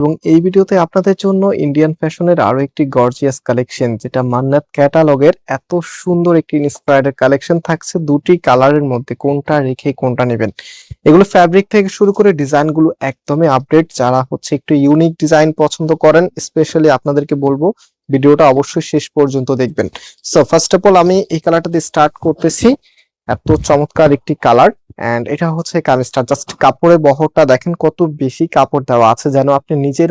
এবং এই ভিডিওতে আপনাদের জন্য ইন্ডিয়ান ফ্যাশনের আরো একটি গর্জিয়াস কালেকশন, যেটা মান্নাত ক্যাটালগের এত সুন্দর একটি ইন্সপায়ার্ড কালেকশন থাকছে দুটি কালারের মধ্যে, কোনটা রেখে কোনটা নেবেন। এগুলো ফ্যাব্রিক থেকে শুরু করে ডিজাইন গুলো একদমই আপডেট। যারা হচ্ছে একটু ইউনিক ডিজাইন পছন্দ করেন, স্পেশালি আপনাদেরকে বলবো ভিডিওটা অবশ্যই শেষ পর্যন্ত দেখবেন। সো ফার্স্ট অফ অল আমি এই কালারটা দিয়ে স্টার্ট করতেছি। এত চমৎকার একটি কালার, এন্ড এটা হচ্ছে কামিজটা। জাস্ট কাপড়ের বহরটা দেখেন, কত বেশি কাপড় দেওয়া আছে, যেন আপনি নিজের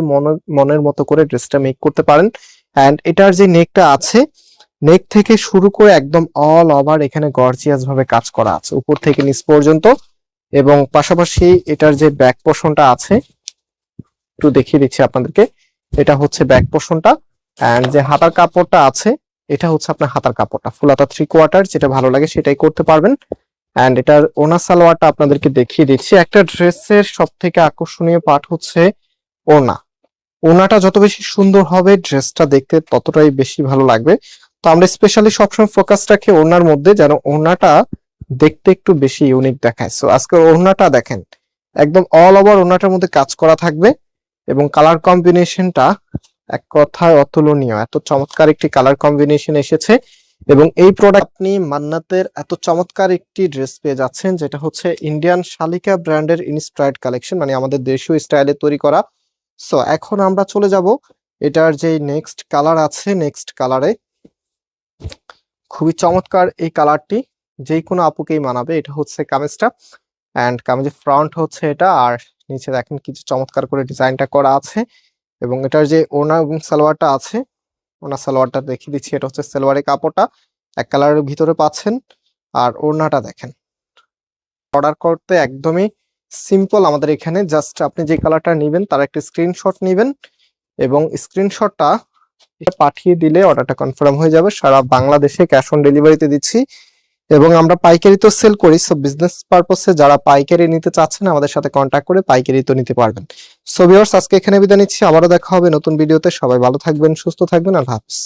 মনের মতো করে ড্রেসটা মেক করতে পারেন। এন্ড এটার যে নেকটা আছে, নেক থেকে শুরু করে একদম অল ওভার এখানে গর্জিয়াস ভাবে কাজ করা আছে উপর থেকে নিচ পর্যন্ত। এবং পাশাপাশি এটার যে ব্যাক পোর্শনটা আছে, একটু দেখিয়ে দিচ্ছি আপনাদেরকে। এটা হচ্ছে ব্যাক পোর্শনটা, এন্ড যে হাতার কাপড়টা আছে এটা হচ্ছে আপনার হাতার কাপড়টা ফুল হাতা 3/4, যেটা ভালো লাগে সেটাই করতে পারবেন। এন্ড এটার ওনা সালোয়ারটা আপনাদেরকে দেখিয়ে দিচ্ছি। একটা ড্রেসের সব থেকে আকর্ষণীয় পার্ট হচ্ছে ওনা। ওনাটা যত বেশি সুন্দর হবে ড্রেসটা দেখতে ততটাই বেশি ভালো লাগবে। তো আমরা স্পেশালি সবসময় ফোকাস রাখি ওনার মধ্যে, যেন ওনাটা দেখতে একটু বেশি ইউনিক দেখায়। সো আজকে ওনাটা দেখেন, একদম অল ওভার ওনাটার মধ্যে কাজ করা থাকবে এবং কালার কম্বিনেশনটা এক কথায় অতুলনীয়। এত চমৎকার একটি কালার কম্বিনেশন এসেছে এবং এই প্রোডাক্ট আপনি মান্নাতের এত চমৎকার একটি ড্রেস পেয়ে যাচ্ছেন, যেটা হচ্ছে ইন্ডিয়ান শালিকা ব্র্যান্ডের ইন্সপায়ার্ড কালেকশন, মানে আমাদের দেশীয় স্টাইলে তৈরি করা। সো এখন আমরা চলে যাব এটার যে নেক্সট কালার আছে, নেক্সট কালারে খুবই চমৎকার এই কালারটি, যে কোনো আপুকেই মানাবে। এটা হচ্ছে কামিজটা, এন্ড কামিজের ফ্রন্ট হচ্ছে এটা, আর নিচে দেখেন কিছু চমৎকার করে ডিজাইনটা করা আছে। এবং এটার যে ওনা এবং সালোয়ারটা আছে, ওনা সালোয়ারটা দেখিয়ে দিচ্ছি। এটা হচ্ছে সালোয়ারের কাপড়টা এক কালারের ভিতরে পাচ্ছেন, আর ওড়নাটা দেখেন। অর্ডার করতে একদমই সিম্পল আমাদের এখানে। জাস্ট আপনি যে কালারটা নেবেন তার একটা স্ক্রিনশট নেবেন এবং স্ক্রিনশটটা পাঠিয়ে দিলে অর্ডারটা কনফার্ম হয়ে যাবে। সারা বাংলাদেশে ক্যাশ অন ডেলিভারিতে দিচ্ছি এবং আমরা পাইকারি তো সেল করি। সো বিজনেস পারপসে যারা পাইকারি নিতে চাচ্ছেন আমাদের সাথে কন্ট্যাক্ট করে পাইকারি তো নিতে পারবেন। সো ভিউয়ার্স, আজকে এখানে বিদায় নিচ্ছি, আবারও দেখা হবে নতুন ভিডিওতে। সবাই ভালো থাকবেন, সুস্থ থাকবেন, আল্লাহ হাফেজ।